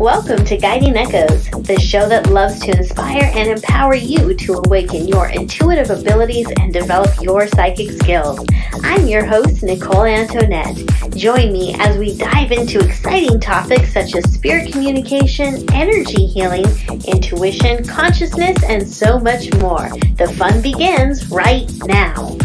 Welcome to Guiding Echoes, the show that loves to inspire and empower you to awaken your intuitive abilities and develop your psychic skills. I'm your host, Nicole Antoinette. Join me as we dive into exciting topics such as spirit communication, energy healing, intuition, consciousness, and so much more. The fun begins right now.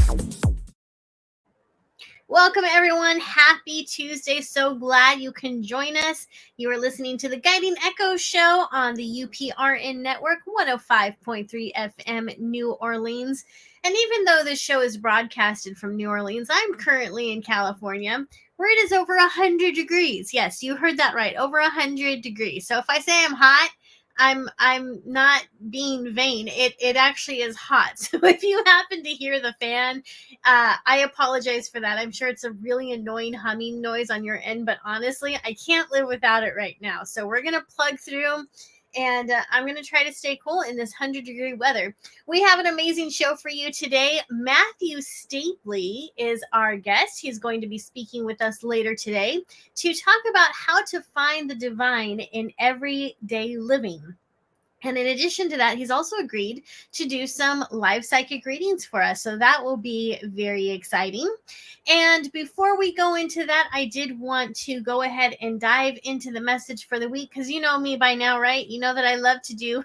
Welcome, everyone. Happy Tuesday. So glad you can join us. You are listening to the Guiding Echo Show on the UPRN Network, 105.3 FM, New Orleans. And even though this show is broadcasted from New Orleans, I'm currently in California, where it is over 100 degrees. Yes, you heard that right, over 100 degrees. So if I say I'm hot, I'm not being vain. It actually is hot. So if you happen to hear the fan, I apologize for that. I'm sure it's a really annoying humming noise on your end, but honestly, I can't live without it right now. So we're going to plug through, and I'm going to try to stay cool in this 100-degree weather. We have an amazing show for you today. Matthew Stapley is our guest. He's going to be speaking with us later today to talk about how to find the divine in everyday living. And in addition to that, he's also agreed to do some live psychic readings for us. So that will be very exciting. And before we go into that, I did want to go ahead and dive into the message for the week, because you know me by now, right? You know that I love to do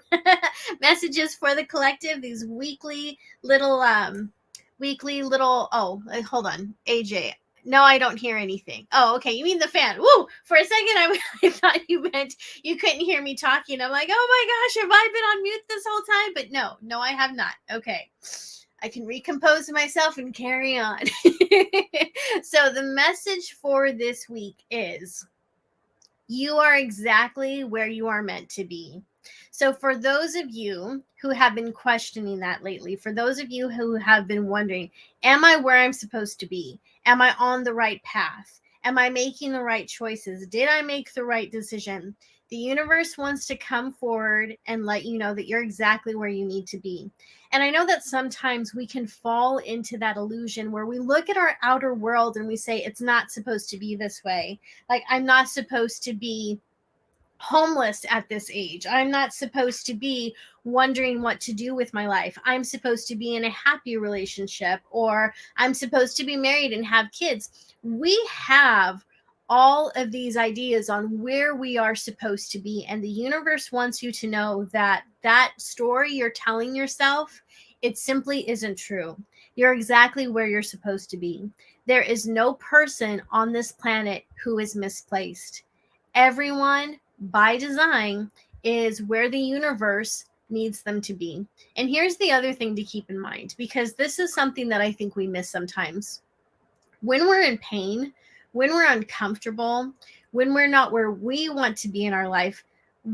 messages for the collective, these weekly little, oh, hold on, AJ. No, I don't hear anything. Oh, okay. You mean the fan. Woo! For a second, I thought you meant you couldn't hear me talking. I'm like, oh my gosh, have I been on mute this whole time? But no, I have not. Okay. I can recompose myself and carry on. So the message for this week is, you are exactly where you are meant to be. So for those of you who have been questioning that lately, for those of you who have been wondering, am I where I'm supposed to be? Am I on the right path? Am I making the right choices? Did I make the right decision? The universe wants to come forward and let you know that you're exactly where you need to be. And I know that sometimes we can fall into that illusion where we look at our outer world and we say, it's not supposed to be this way. Like, I'm not supposed to be homeless at this age. I'm not supposed to be wondering what to do with my life. I'm supposed to be in a happy relationship, or I'm supposed to be married and have kids. We have all of these ideas on where we are supposed to be, and the universe wants you to know that that story you're telling yourself, it simply isn't true. You're exactly where you're supposed to be. There is no person on this planet who is misplaced. Everyone, by design, is where the universe needs them to be. And here's the other thing to keep in mind, because this is something that I think we miss sometimes. When we're in pain, when we're uncomfortable, when we're not where we want to be in our life,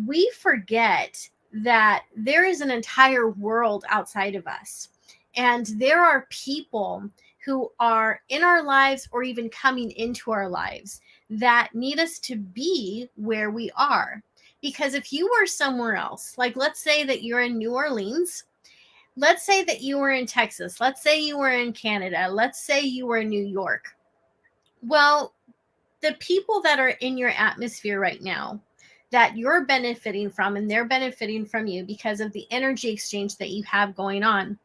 we forget that there is an entire world outside of us. And there are people who are in our lives or even coming into our lives that need us to be where we are. Because if you were somewhere else, like let's say that you're in New Orleans, let's say that you were in Texas, let's say you were in Canada, let's say you were in New York. Well, the people that are in your atmosphere right now that you're benefiting from, and they're benefiting from you because of the energy exchange that you have going on,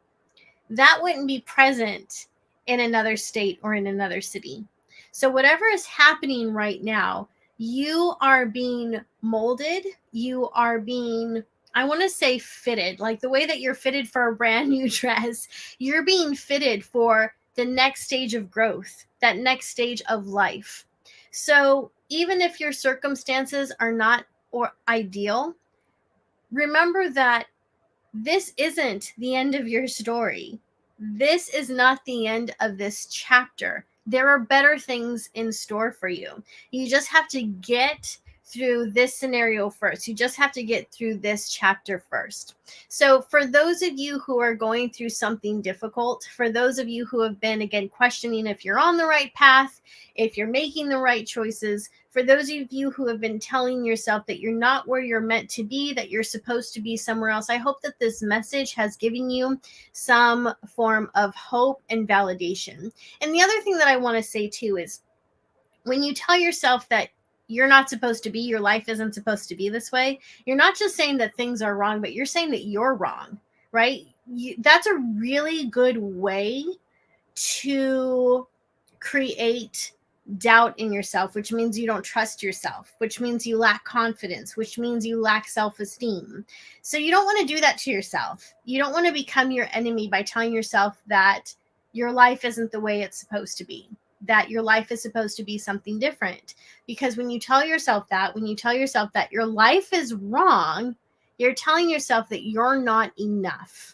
that wouldn't be present in another state or in another city. So whatever is happening right now, you are being molded. You are being, I want to say fitted, like the way that you're fitted for a brand new dress. You're being fitted for the next stage of growth, that next stage of life. So even if your circumstances are not or ideal, remember that this isn't the end of your story. This is not the end of this chapter. There are better things in store for you. You just have to get through this scenario first. You just have to get through this chapter first. So for those of you who are going through something difficult, for those of you who have been, again, questioning if you're on the right path, if you're making the right choices, for those of you who have been telling yourself that you're not where you're meant to be, that you're supposed to be somewhere else, I hope that this message has given you some form of hope and validation. And the other thing that I want to say too is, when you tell yourself that you're not supposed to be, your life isn't supposed to be this way, you're not just saying that things are wrong, but you're saying that you're wrong, right? That's a really good way to create doubt in yourself, which means you don't trust yourself, which means you lack confidence, which means you lack self-esteem. So you don't want to do that to yourself. You don't want to become your enemy by telling yourself that your life isn't the way it's supposed to be, that your life is supposed to be something different. Because when you tell yourself that, when you tell yourself that your life is wrong, you're telling yourself that you're not enough,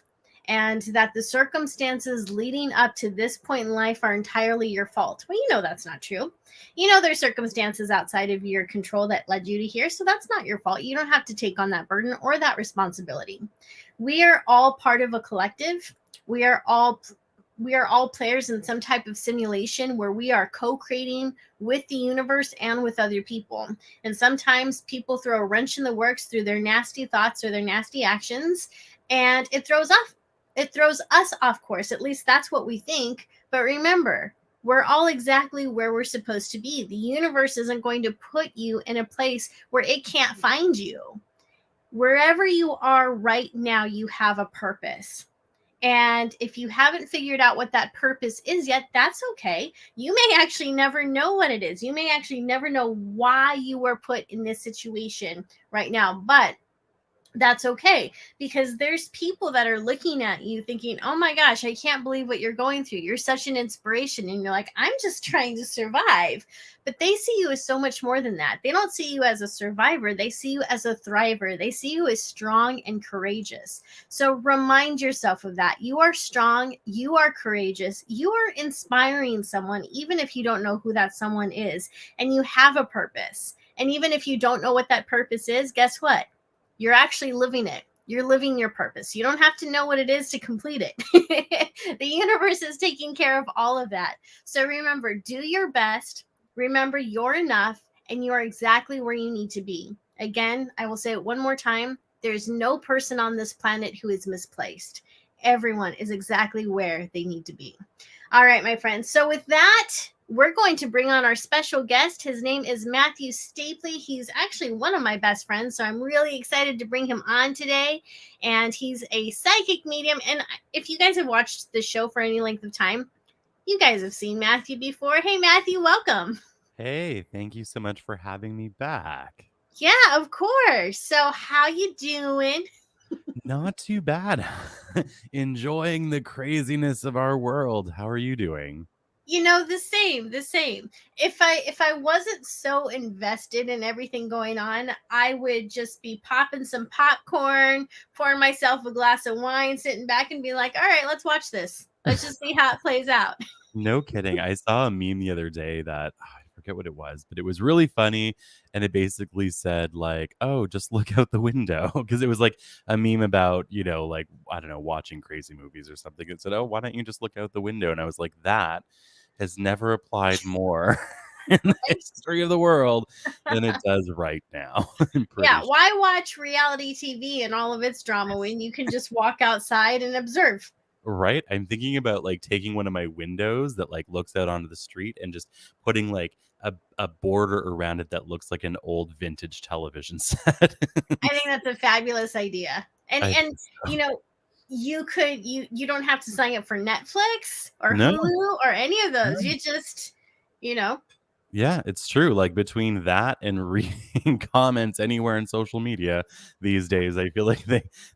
and that the circumstances leading up to this point in life are entirely your fault. Well, you know that's not true. You know there's circumstances outside of your control that led you to here, so that's not your fault. You don't have to take on that burden or that responsibility. We are all part of a collective. We are all players in some type of simulation where we are co-creating with the universe and with other people. And sometimes people throw a wrench in the works through their nasty thoughts or their nasty actions, and it throws us off course. At least that's what we think. But remember, we're all exactly where we're supposed to be. The universe isn't going to put you in a place where it can't find you. Wherever you are right now, you have a purpose. And if you haven't figured out what that purpose is yet, that's okay. You may actually never know what it is. You may actually never know why you were put in this situation right now. But that's okay, because there's people that are looking at you thinking, oh my gosh, I can't believe what you're going through. You're such an inspiration. And you're like, I'm just trying to survive. But they see you as so much more than that. They don't see you as a survivor. They see you as a thriver. They see you as strong and courageous. So remind yourself of that. You are strong. You are courageous. You are inspiring someone, even if you don't know who that someone is. And you have a purpose. And even if you don't know what that purpose is, guess what? You're actually living it. You're living your purpose. You don't have to know what it is to complete it. The universe is taking care of all of that. So remember, do your best. Remember, you're enough and you're exactly where you need to be. Again, I will say it one more time. There's no person on this planet who is misplaced. Everyone is exactly where they need to be. All right, my friends. So with that, we're going to bring on our special guest. His name is Matthew Stapley. He's actually one of my best friends, so I'm really excited to bring him on today. And he's a psychic medium. And if you guys have watched the show for any length of time, you guys have seen Matthew before. Hey, Matthew, welcome. Hey, thank you so much for having me back. Yeah, of course. So how you doing? Not too bad. Enjoying the craziness of our world. How are you doing? You know, the same. If I wasn't so invested in everything going on, I would just be popping some popcorn, pouring myself a glass of wine, sitting back and be like, all right, let's watch this. Let's just see how it plays out. No kidding. I saw a meme the other day that I forget what it was, but it was really funny. And it basically said, like, oh, just look out the window. Because it was like a meme about, like, I don't know, watching crazy movies or something. It said, oh, why don't you just look out the window? And I was like, that has never applied more in the history of the world than it does right now. I'm pretty Yeah, sure. why watch reality TV and all of its drama when you can just walk outside and observe? Right? I'm thinking about like taking one of my windows that like looks out onto the street and just putting like a border around it that looks like an old vintage television set. I think that's a fabulous idea. And I and think you so. know, you don't have to sign up for Netflix or No, Hulu or any of those. no. You just, you know, Yeah, it's true. Like between that and reading comments anywhere in social media these days, I feel like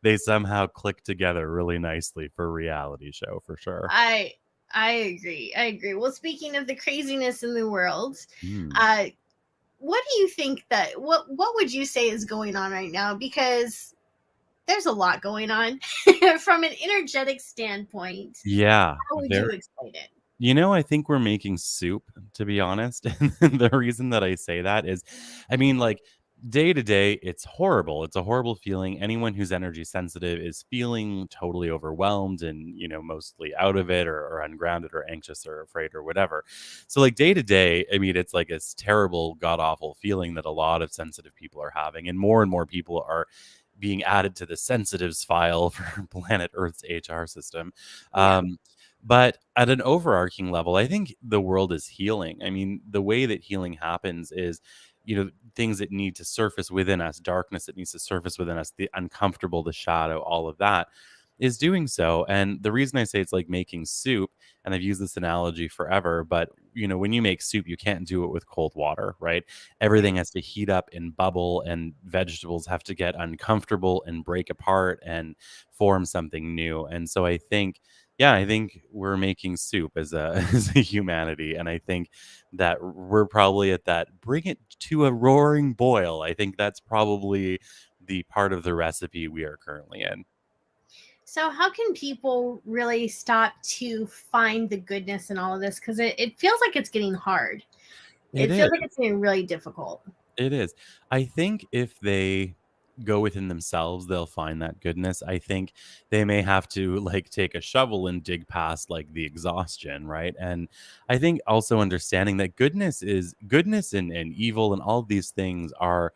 they somehow click together really nicely for a reality show for sure. I I agree. I agree. Well, speaking of the craziness in the world, Mm. uh what do you think that what would you say is going on right now? Because there's a lot going on from an energetic standpoint. Yeah, How would you very. explain it? I think we're making soup, to be honest. And the reason that I say that is, I mean, like, day to day, it's horrible. It's a horrible feeling. Anyone who's energy sensitive is feeling totally overwhelmed and, mostly out of it or ungrounded or anxious or afraid or whatever. So, like, day to day, I mean, it's like this terrible, god awful feeling that a lot of sensitive people are having. And more people are being added to the sensitives file for planet Earth's HR system. Yeah. But at an overarching level, I think the world is healing. I mean, the way that healing happens is things that need to surface within us, darkness that needs to surface within us, the uncomfortable, the shadow, all of that is doing so. And the reason I say it's like making soup, and I've used this analogy forever, but when you make soup, you can't do it with cold water, right? Right. Everything has to heat up and bubble, and vegetables have to get uncomfortable and break apart and form something new. And so I think we're making soup as a as a humanity, and I think that we're probably at that bring it to a roaring boil. I think that's probably the part of the recipe we are currently in. So, how can people really stop to find the goodness in all of this? Because it feels like it's getting hard. It It is. feels like it's getting really difficult. It is. I think if they go within themselves, they'll find that goodness. I think they may have to like take a shovel and dig past like the exhaustion, right? And I think also understanding that goodness and evil and all of these things are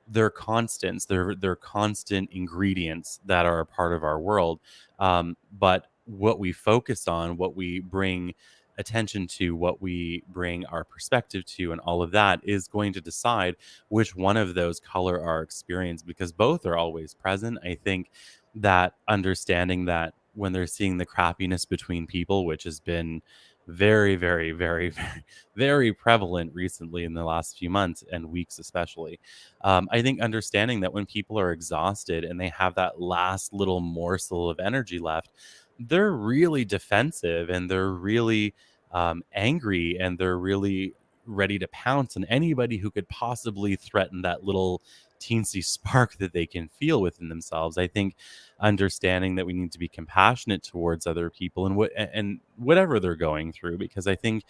they're constants. They're constant ingredients that are a part of our world. But what we focus on, what we bring attention to, what we bring our perspective to, and all of that is going to decide which one of those color our experience, because both are always present. I think that understanding that when they're seeing the crappiness between people, which has been very, very, very, very, very prevalent recently in the last few months and weeks, especially. I think understanding that when people are exhausted and they have that last little morsel of energy left, they're really defensive and they're really angry and they're really ready to pounce on anybody who could possibly threaten that little teensy spark that they can feel within themselves. I think understanding that we need to be compassionate towards other people and whatever they're going through, because I think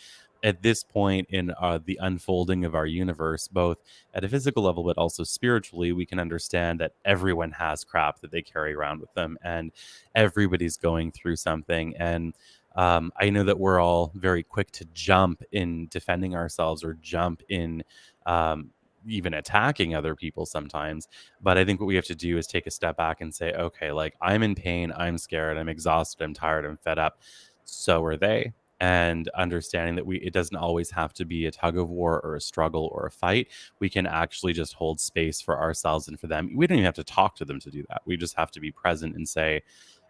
at this point in the unfolding of our universe, both at a physical level but also spiritually, we can understand that everyone has crap that they carry around with them, and everybody's going through something. And I know that we're all very quick to jump in defending ourselves or jump in um, even attacking other people sometimes. But I think what we have to do is take a step back and say, okay, like I'm in pain, I'm scared, I'm exhausted, I'm tired, I'm fed up. So are they. And understanding that it doesn't always have to be a tug of war or a struggle or a fight. We can actually just hold space for ourselves and for them. We don't even have to talk to them to do that. We just have to be present and say,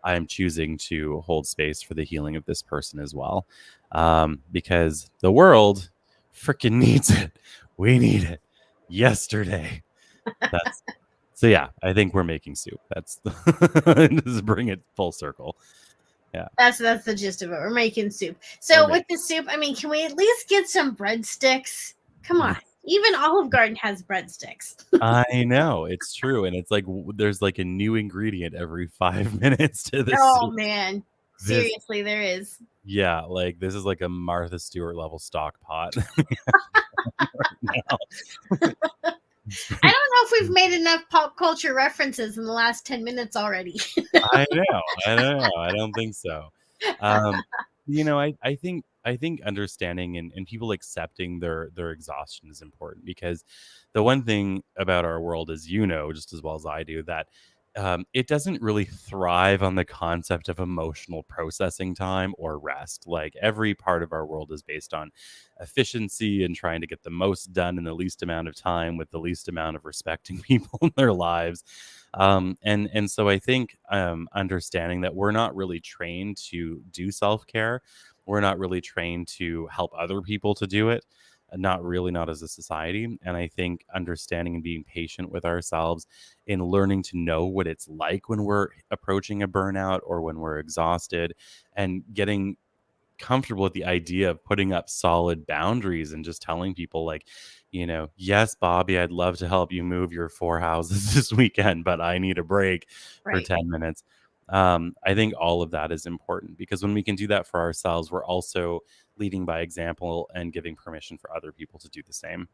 I am choosing to hold space for the healing of this person as well. Because the world freaking needs it. We need it yesterday. That's so yeah, I think we're making soup. That's just bring it full circle. Yeah. That's the gist of it. We're making soup. We're So with the soup, I mean, can we at least get some breadsticks? Come on. making Even Olive Garden has breadsticks. I know, it's true, and it's like there's like a new ingredient every 5 minutes to this Oh soup. man. This Seriously, there is. yeah, like this is like a Martha Stewart level stock pot right now. It's I pretty- don't know if we've made enough pop culture references in the last 10 minutes already. I know, I know, I don't think so. Um, I think understanding and people accepting their exhaustion is important, because the one thing about our world is, just as well as I do, that it doesn't really thrive on the concept of emotional processing time or rest. Like every part of our world is based on efficiency and trying to get the most done in the least amount of time with the least amount of respecting people in their lives. And so I think understanding that we're not really trained to do self-care, we're not really trained to help other people to do it, not really, not as a society. And I think understanding and being patient with ourselves in learning to know what it's like when we're approaching a burnout or when we're exhausted, and getting comfortable with the idea of putting up solid boundaries and just telling people like, yes, Bobby, I'd love to help you move your 4 houses this weekend, but I need a break for Right. 10 minutes. I think all of that is important, because when we can do that for ourselves, we're also leading by example and giving permission for other people to do the same.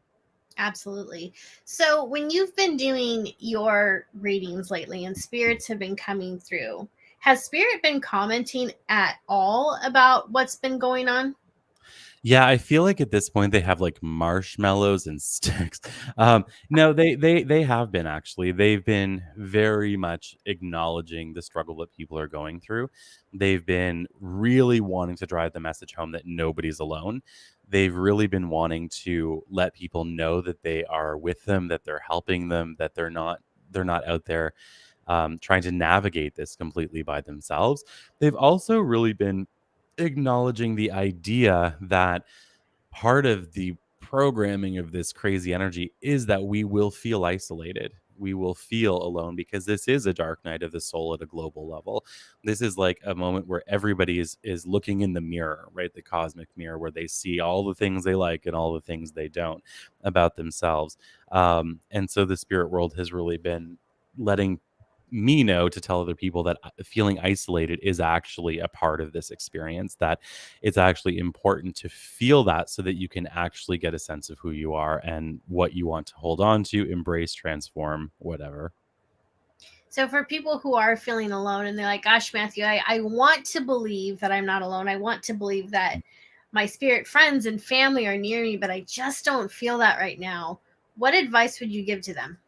Absolutely. So, when you've been doing your readings lately and spirits have been coming through, has spirit been commenting at all about what's been going on? Yeah, I feel like at this point they have like marshmallows and sticks. No, they have been actually. They've been very much acknowledging the struggle that people are going through. They've been really wanting to drive the message home that nobody's alone. They've really been wanting to let people know that they are with them, that they're helping them, that they're not out there trying to navigate this completely by themselves. They've also really been acknowledging the idea that part of the programming of this crazy energy is that we will feel isolated. We will feel alone because this is a dark night of the soul at a global level. This is like a moment where everybody is looking in the mirror, right? The cosmic mirror where they see all the things they like and all the things they don't about themselves. And so the spirit world has really been letting me know to tell other people that feeling isolated is actually a part of this experience, that it's actually important to feel that so that you can actually get a sense of who you are and what you want to hold on to, embrace, transform, whatever. So for people who are feeling alone and they're like, gosh, Matthew, I want to believe that I'm not alone. I want to believe that my spirit friends and family are near me, but I just don't feel that right now. What advice would you give to them?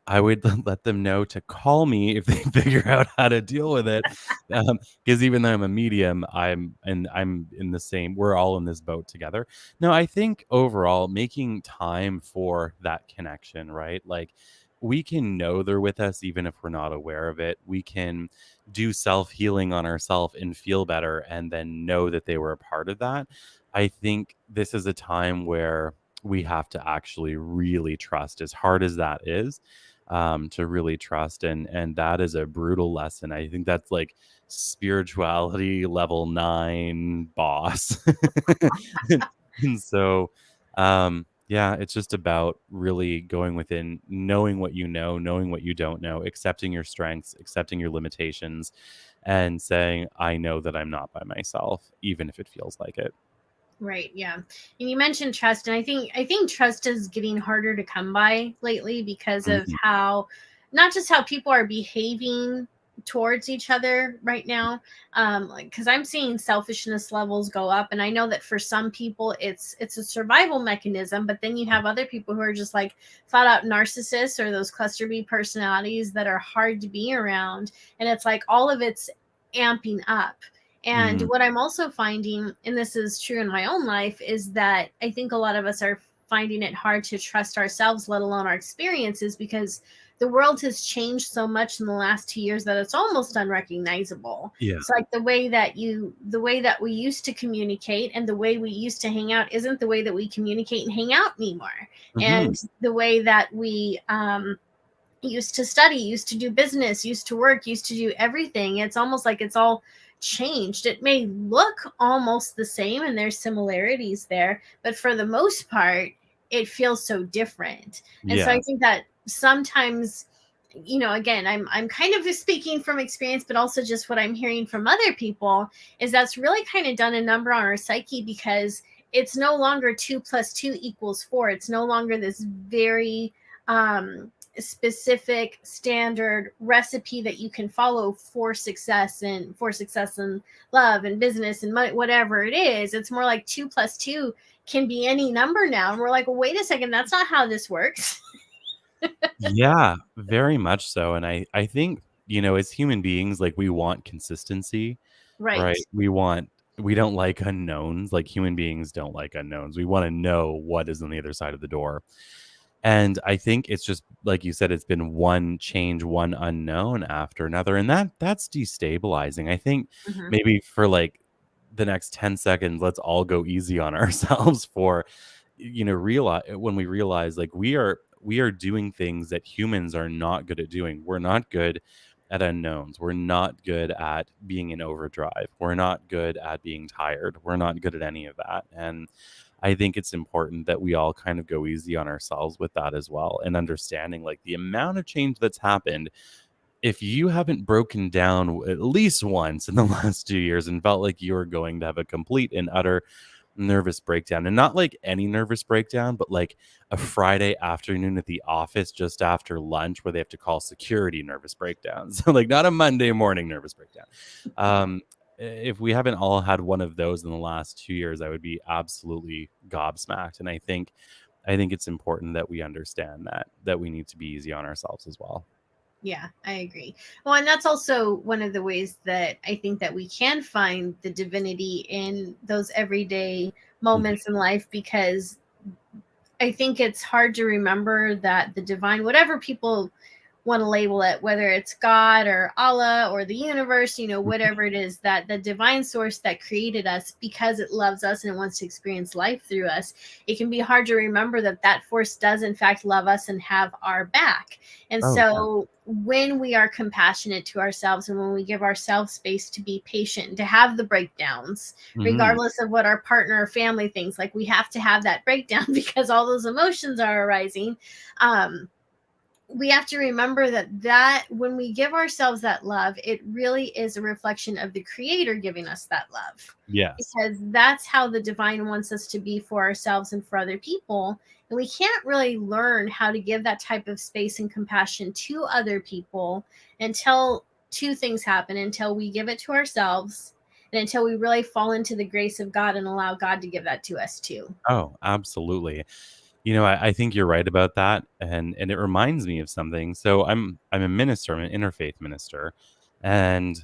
I would let them know to call me if they figure out how to deal with it. Because even though I'm a medium, I'm in the same. We're all in this boat together. No, I think overall making time for that connection, right? Like we can know they're with us even if we're not aware of it. We can do self healing on ourselves and feel better, and then know that they were a part of that. I think this is a time where we have to actually really trust, as hard as that is, to really trust, and that is a brutal lesson. I think that's like spirituality level 9 boss. And so yeah, it's just about really going within, knowing what you know, knowing what you don't know, accepting your strengths, accepting your limitations, and saying, I know that I'm not by myself, even if it feels like it. Right, yeah. And you mentioned trust, and I think trust is getting harder to come by lately because of Mhm. how, not just how people are behaving towards each other right now, like because I'm seeing selfishness levels go up, and I know that for some people it's a survival mechanism, but then you have other people who are just like flat out narcissists or those cluster B personalities that are hard to be around, and it's like all of it's amping up. And Mhm. what I'm also finding, and this is true in my own life, is that I think a lot of us are finding it hard to trust ourselves, let alone our experiences, because the world has changed so much in the last 2 years that it's almost unrecognizable. Yeah. It's like the way that we used to communicate and the way we used to hang out isn't the way that we communicate and hang out anymore. Mhm. And the way that we used to study, used to do business, used to work, used to do everything. It's almost like it's all changed. It may look almost the same and there's similarities there, but for the most part, it feels so different. And so I Yeah. think that sometimes, again, I'm kind of speaking from experience, but also just what I'm hearing from other people is that's really kind of done a number on our psyche, because it's no longer 2 + 2 = 4. It's no longer this very specific standard recipe that you can follow for success and love and business and money, whatever it is. It's more like 2 + 2 can be any number now, and we're like, well, wait a second, that's not how this works. Yeah, very much so. And I think, as human beings, like we want consistency, Right. right? We don't like unknowns. Like human beings don't like unknowns. We want to know what is on the other side of the door. And I think it's just like you said, it's been one change, one unknown after another. And that's destabilizing. I think Hmm. maybe for like the next 10 seconds, let's all go easy on ourselves for, realize when we realize like we are doing things that humans are not good at doing. We're not good at unknowns. We're not good at being in overdrive. We're not good at being tired. We're not good at any of that. And I think it's important that we all kind of go easy on ourselves with that as well, and understanding like the amount of change that's happened. If you haven't broken down at least once in the last 2 years and felt like you're going to have a complete and utter nervous breakdown, and not like any nervous breakdown, but like a Friday afternoon at the office just after lunch where they have to call security nervous breakdown. So like not a Monday morning nervous breakdown. if we haven't all had one of those in the last 2 years, I would be absolutely gobsmacked. And I think it's important that we understand that we need to be easy on ourselves as well. Yeah, I agree. Well, and that's also one of the ways that I think that we can find the divinity in those everyday Mhm. moments in life, because I think it's hard to remember that the divine, whatever people want to label it, whether it's God or Allah or the universe, whatever it is, that the divine source that created us, because it loves us and it wants to experience life through us, it can be hard to remember that that force does in fact love us and have our back. And Oh yeah. so when we are compassionate to ourselves, and when we give ourselves space to be patient and to have the breakdowns, Mhm. regardless of what our partner or family thinks, like we have to have that breakdown because all those emotions are arising. We have to remember that when we give ourselves that love, it really is a reflection of the creator giving us that love, Yes. because that's how the divine wants us to be for ourselves and for other people. And we can't really learn how to give that type of space and compassion to other people until two things happen: until we give it to ourselves, and until we really fall into the grace of God and allow God to give that to us too. Oh, absolutely. I think you're right about that, and it reminds me of something. So I'm a minister, I'm an interfaith minister, and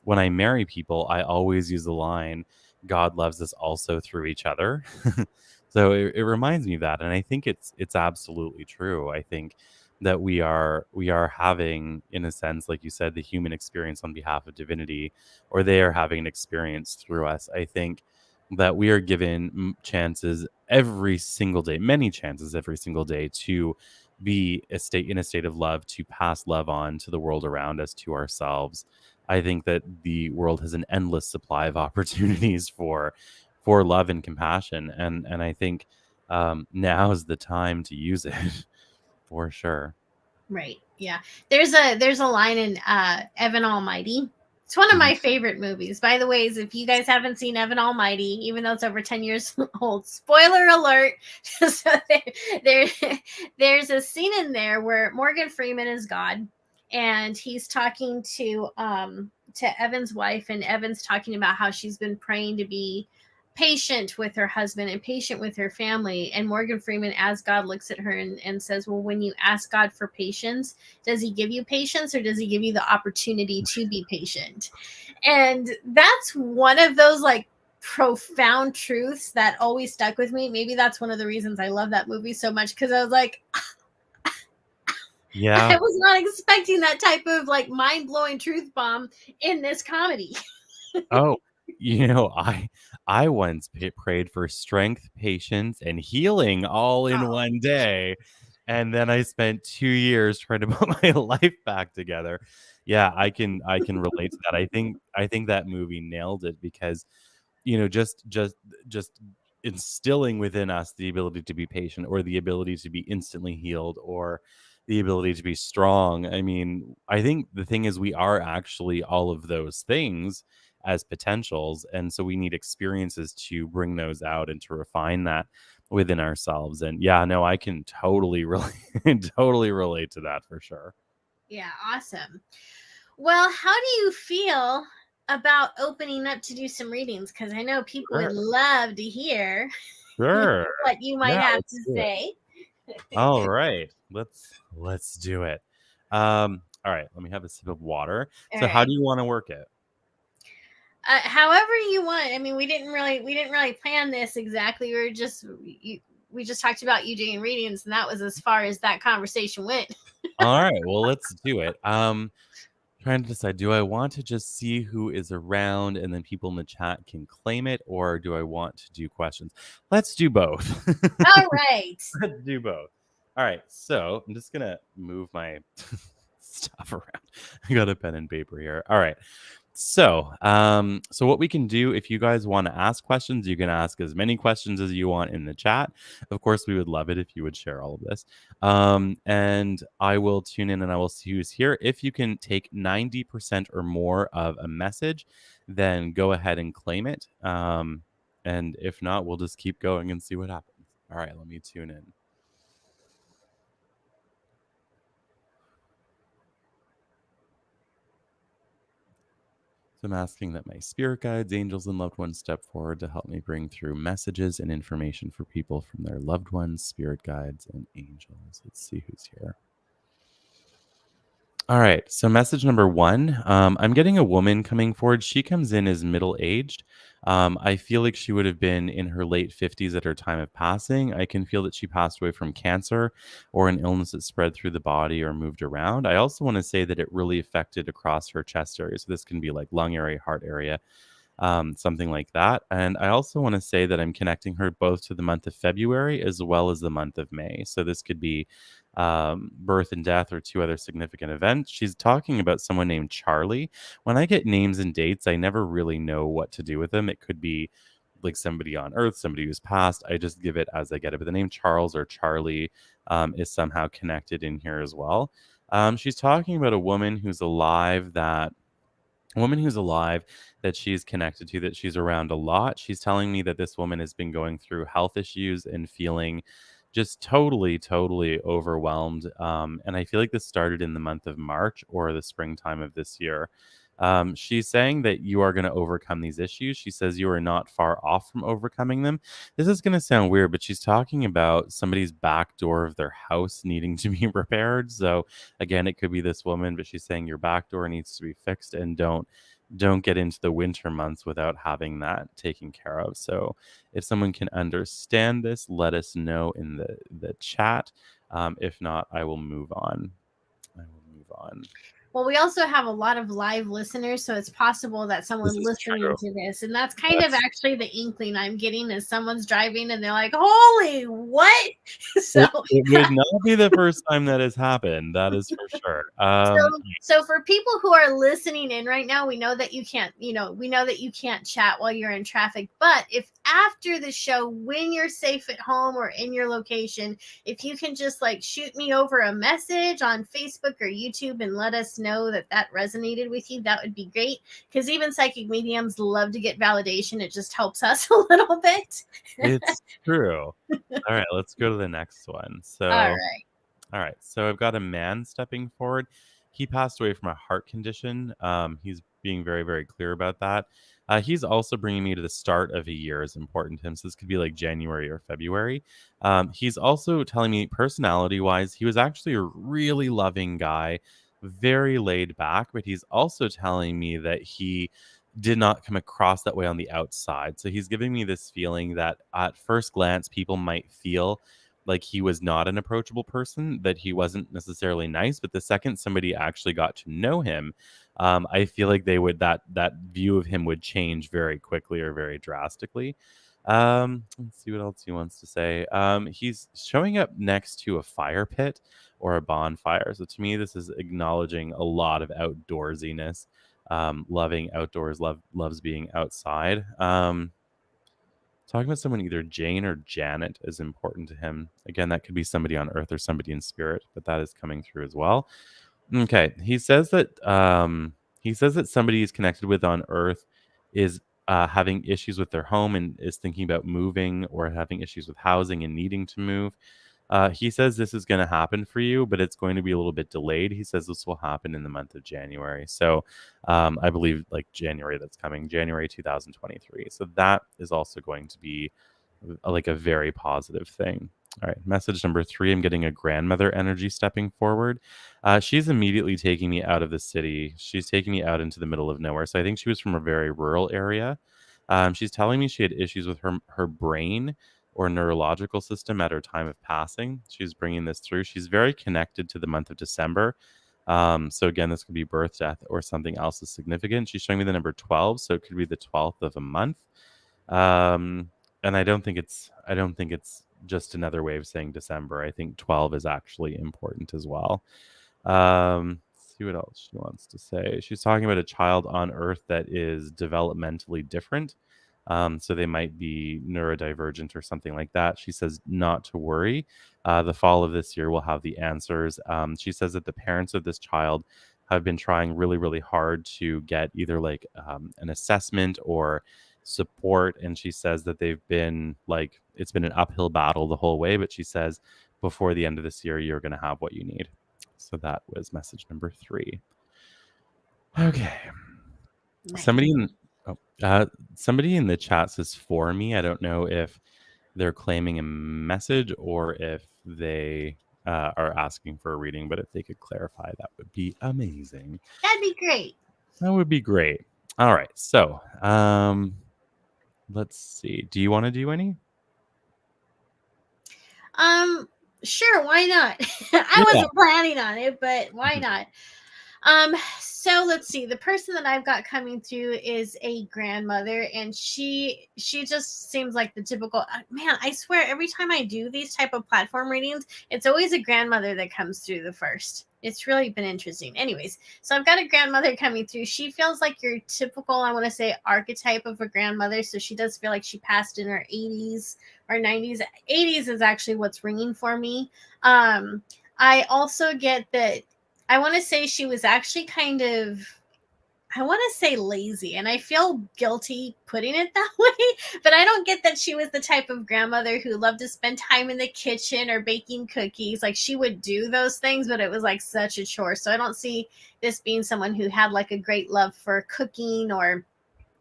when I marry people, I always use the line, "God loves us also through each other." So it reminds me of that, and I think it's absolutely true. I think that we are having, in a sense, like you said, the human experience on behalf of divinity, or they are having an experience through us. I think that we are given chances every single day, many chances every single day to be in a state of love, to pass love on to the world around us, to ourselves. I think that the world has an endless supply of opportunities for love and compassion, and I think now is the time to use it for sure. Right. Yeah. There's a line in Evan Almighty. It's one of Mhm. my favorite movies. By the way, if you guys haven't seen Evan Almighty, even though it's over 10 years old, spoiler alert. So there, there's a scene in there where Morgan Freeman is God, and he's talking to Evan's wife, and Evan's talking about how she's been praying to be patient with her husband and patient with her family. And Morgan Freeman, as God, looks at her and says, well, when you ask God for patience, does he give you patience, or does he give you the opportunity to be patient? And that's one of those like profound truths that always stuck with me. Maybe that's one of the reasons I love that movie so much, because I was like, Yeah. I was not expecting that type of like mind blowing truth bomb in this comedy. Oh, I once prayed for strength, patience, and healing all in Oh, one day, and then I spent 2 years trying to put my life back together. Yeah, I can relate to that. I think that movie nailed it because, just instilling within us the ability to be patient, or the ability to be instantly healed, or the ability to be strong. I mean, I think the thing is we are actually all of those things as potentials, and so we need experiences to bring those out and to refine that within ourselves. And yeah, no, I can totally relate totally relate to that for sure. yeah, awesome. Well, how do you feel about opening up to do some readings? Because I know people would Sure. love to hear Sure. what you might Yeah, have let's to do it. say. All right. Let's do it. All right, let me have a sip of water. All So how do right. you want to work it? However you want. I mean, we didn't really plan this exactly. We just talked about you doing readings, and that was as far as that conversation went. All right, well, let's do it. Trying to decide, do I want to just see who is around and then people in the chat can claim it, or do I want to do questions? Let's do both. All right. Let's do both. All right, so I'm just gonna move my stuff around. I got a pen and paper here. All right. So what we can do, if you guys want to ask questions, you can ask as many questions as you want in the chat. Of course, we would love it if you would share all of this. And I will tune in and I will see who's here. If you can take 90% or more of a message, then go ahead and claim it. And if not, we'll just keep going and see what happens. All right, let me tune in. So I'm asking that my spirit guides, angels, and loved ones step forward to help me bring through messages and information for people from their loved ones, spirit guides, and angels. Let's see who's here. All right. So message number one, I'm getting a woman coming forward. She comes in as middle aged. I feel like she would have been in her late 50s at her time of passing. I can feel that she passed away from cancer or an illness that spread through the body or moved around. I also want to say that it really affected across her chest area. So this can be like lung area, heart area, something like that. And I also want to say that I'm connecting her both to the month of February as well as the month of May. So this could be birth and death or two other significant events. She's talking about someone named Charlie. When I get names and dates, I never really know what to do with them. It could be like somebody on Earth, somebody who's passed. I just give it as I get it. But the name Charles or Charlie is somehow connected in here as well. She's talking about a woman who's alive that she's connected to, that she's around a lot. She's telling me that this woman has been going through health issues and feeling just totally overwhelmed. And I feel like this started in the month of March or the springtime of this year. She's saying that you are going to overcome these issues. She says you are not far off from overcoming them. This is going to sound weird, but she's talking about somebody's back door of their house needing to be repaired. So again, it could be this woman, but she's saying your back door needs to be fixed, and don't get into the winter months without having that taken care of. So if someone can understand this, let us know in the chat. If not, I will move on. Well, we also have a lot of live listeners, so it's possible that someone's listening true. to this. And that's kind of actually the inkling I'm getting is someone's driving and they're like, holy, what? So it would not be the first time that has happened. That is for sure. So for people who are listening in right now, we know that you can't, we know that you can't chat while you're in traffic. But if after the show, when you're safe at home or in your location, if you can just like shoot me over a message on Facebook or YouTube and let us know that resonated with you, that would be great. Because even psychic mediums love to get validation. It just helps us a little bit. It's true. All right, let's go to the next one. So all right. So I've got a man stepping forward. He passed away from a heart condition. He's being very, very clear about that. He's also bringing me to the start of a year is important to him. So this could be like January or February. He's also telling me personality wise, he was actually a really loving guy, very laid back, but he's also telling me that he did not come across that way on the outside. So he's giving me this feeling that at first glance, people might feel like he was not an approachable person, that he wasn't necessarily nice. But the second somebody actually got to know him, I feel like that view of him would change very quickly or very drastically. Let's see what else he wants to say. He's showing up next to a fire pit or a bonfire. So to me, this is acknowledging a lot of outdoorsiness, loving outdoors, loves being outside. Talking about someone, either Jane or Janet, is important to him. Again, that could be somebody on Earth or somebody in spirit, but that is coming through as well. Okay, he says that somebody he's connected with on Earth is having issues with their home and is thinking about moving, or having issues with housing and needing to move. He says this is going to happen for you, but it's going to be a little bit delayed. He says this will happen in the month of January. So I believe like January that's coming, January 2023. So that is also going to be like a very positive thing. All right, message number 3. I'm getting a grandmother energy stepping forward. She's immediately taking me out of the city. She's taking me out into the middle of nowhere. So I think she was from a very rural area. She's telling me she had issues with her brain or neurological system at her time of passing. She's bringing this through. She's very connected to the month of December. So again, this could be birth, death, or something else is significant. She's showing me the number 12, so it could be the 12th of a month. And I don't think it's just another way of saying December. I think 12 is actually important as well. Let's see what else she wants to say. She's talking about a child on Earth that is developmentally different. So they might be neurodivergent or something like that. She says not to worry. The fall of this year will have the answers. She says that the parents of this child have been trying really, really hard to get either like an assessment or support. And she says that they've been like, it's been an uphill battle the whole way. But she says before the end of this year, you're going to have what you need. So that was message number 3. Okay. Nice. Somebody in oh, uh, somebody in the chat says for me. I don't know if they're claiming a message or if they are asking for a reading, but if they could clarify, that would be amazing. That'd be great. That would be great. All right. So, let's see. Do you want to do any? Sure, why not? I Yeah. wasn't planning on it, but why not? So let's see. The person that I've got coming through is a grandmother, and she just seems like the typical man. I swear, every time I do these type of platform readings, it's always a grandmother that comes through the first. It's really been interesting. Anyways, so I've got a grandmother coming through. She feels like your typical, I want to say, archetype of a grandmother. So she does feel like she passed in her 80s or 90s. 80s is actually what's ringing for me. I also get that I want to say she was actually kind of, I want to say lazy, and I feel guilty putting it that way, but I don't get that she was the type of grandmother who loved to spend time in the kitchen or baking cookies. Like she would do those things, but it was like such a chore. So I don't see this being someone who had like a great love for cooking or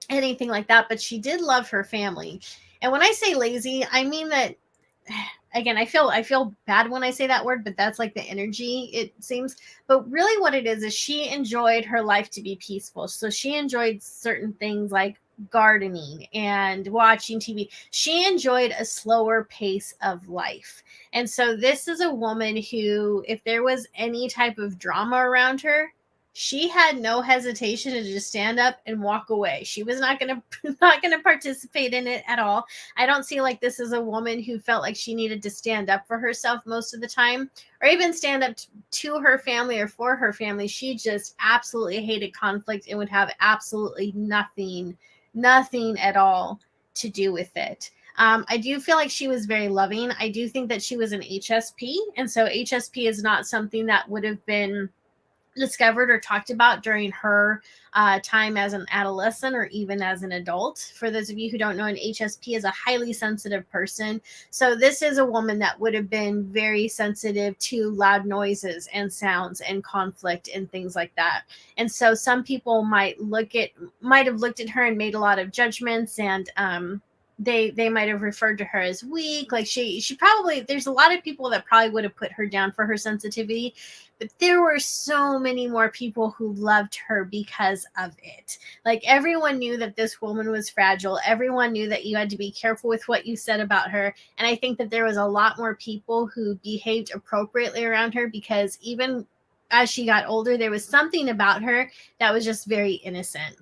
anything like that, but she did love her family. And when I say lazy, I mean that again, I feel bad when I say that word, but that's like the energy it seems. But really what it is she enjoyed her life to be peaceful. So she enjoyed certain things like gardening and watching TV. She enjoyed a slower pace of life. And so this is a woman who, if there was any type of drama around her, she had no hesitation to just stand up and walk away. She was not going to not going to participate in it at all. I don't see like this is a woman who felt like she needed to stand up for herself most of the time, or even stand up to her family or for her family. She just absolutely hated conflict and would have absolutely nothing at all to do with it. I do feel like she was very loving. I do think that she was an HSP. And so HSP is not something that would have been discovered or talked about during her time as an adolescent or even as an adult. For those of you who don't know, an HSP is a highly sensitive person. So this is a woman that would have been very sensitive to loud noises and sounds and conflict and things like that. And so some people might have looked at her and made a lot of judgments, and they might have referred to her as weak. Like she probably, there's a lot of people that probably would have put her down for her sensitivity, but there were so many more people who loved her because of it. Like everyone knew that this woman was fragile. Everyone knew that you had to be careful with what you said about her. And I think that there was a lot more people who behaved appropriately around her, because even as she got older, there was something about her that was just very innocent.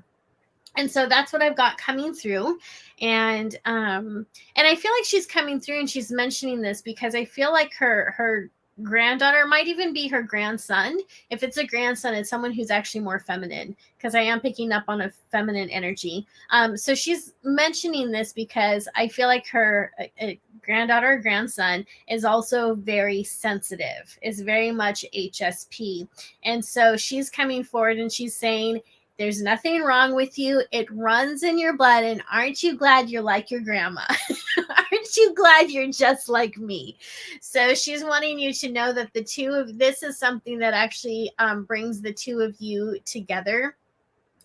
And so that's what I've got coming through. And I feel like she's coming through and she's mentioning this because I feel like her granddaughter might even be her grandson. If it's a grandson, it's someone who's actually more feminine, because I am picking up on a feminine energy. So she's mentioning this because I feel like her granddaughter or grandson is also very sensitive, is very much HSP. And so she's coming forward and she's saying, there's nothing wrong with you. It runs in your blood. And aren't you glad you're like your grandma? Aren't you glad you're just like me? So she's wanting you to know that the two of this is something that actually brings the two of you together.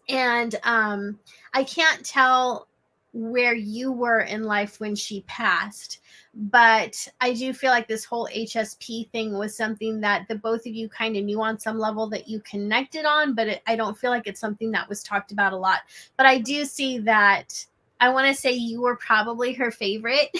And I can't tell where you were in life when she passed, but I do feel like this whole HSP thing was something that the both of you kind of knew on some level, that you connected on, but I don't feel like it's something that was talked about a lot. But I do see that I want to say you were probably her favorite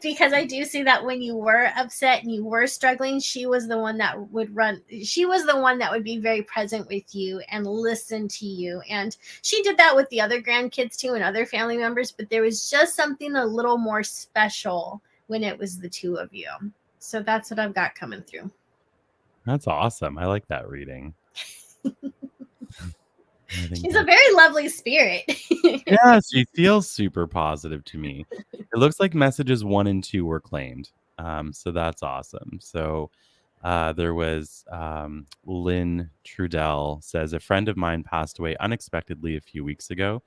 because I do see that when you were upset and you were struggling, she was the one that would she was the one that would be very present with you and listen to you. And she did that with the other grandkids too and other family members, but there was just something a little more special when it was the two of you. So that's what I've got coming through. That's awesome. I like that reading. She's a very lovely spirit. Yeah, she feels super positive to me. It looks like messages 1 and 2 were claimed. So that's awesome. So there was Lynn Trudell says, a friend of mine passed away unexpectedly a few weeks ago.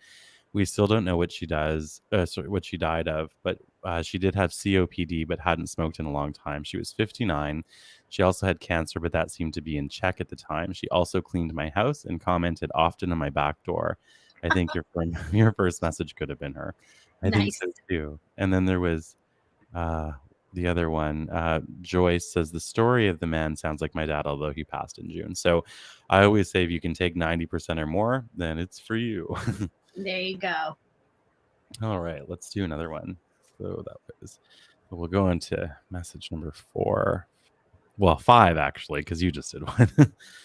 We still don't know what she what she died of, but she did have COPD, but hadn't smoked in a long time. She was 59. She also had cancer, but that seemed to be in check at the time. She also cleaned my house and commented often on my back door. I think your first message could have been her. I think Nice. so too. And then there was uh, the other one. Joyce says the story of the man sounds like my dad, although he passed in June. So I always say if you can take 90% or more, then it's for you. There you go. All right, let's do another one. So that was, we'll go into message number 4. Well, 5 actually, because you just did one.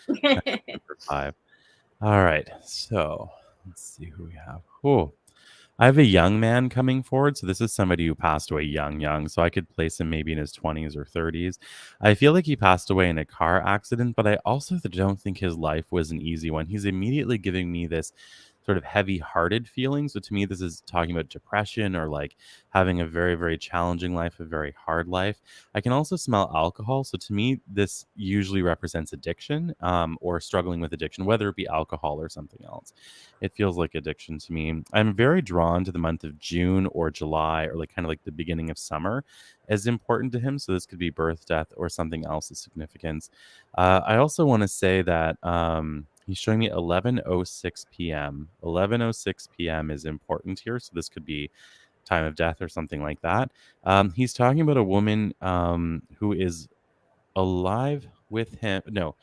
Number 5. All right, so let's see who we have. Oh, I have a young man coming forward. So this is somebody who passed away young. So I could place him maybe in his 20s or 30s. I feel like he passed away in a car accident, but I also don't think his life was an easy one. He's immediately giving me this sort of heavy-hearted feeling. So to me, this is talking about depression or like having a very, very challenging life, a very hard life. I can also smell alcohol. So to me, this usually represents addiction or struggling with addiction, whether it be alcohol or something else. It feels like addiction to me. I'm very drawn to the month of June or July or like kind of like the beginning of summer as important to him. So this could be birth, death, or something else of significance. I also want to say that he's showing me 11:06 p.m. 11:06 p.m. is important here. So this could be time of death or something like that. He's talking about a woman who is alive with him. No,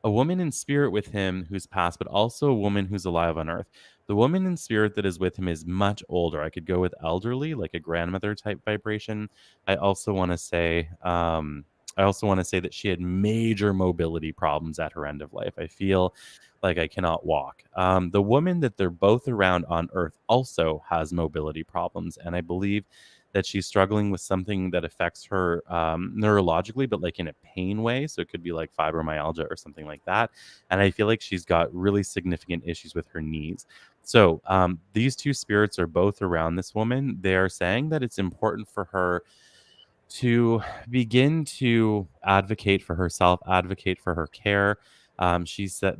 a woman in spirit with him who's passed, but also a woman who's alive on earth. The woman in spirit that is with him is much older. I could go with elderly, like a grandmother type vibration. I also want to say, that she had major mobility problems at her end of life. I feel like I cannot walk. The woman that they're both around on earth also has mobility problems, and I believe that she's struggling with something that affects her neurologically, but like in a pain way. So it could be like fibromyalgia or something like that. And I feel like she's got really significant issues with her knees. So these two spirits are both around this woman. They are saying that it's important for her to begin to advocate for herself, advocate for her care. She said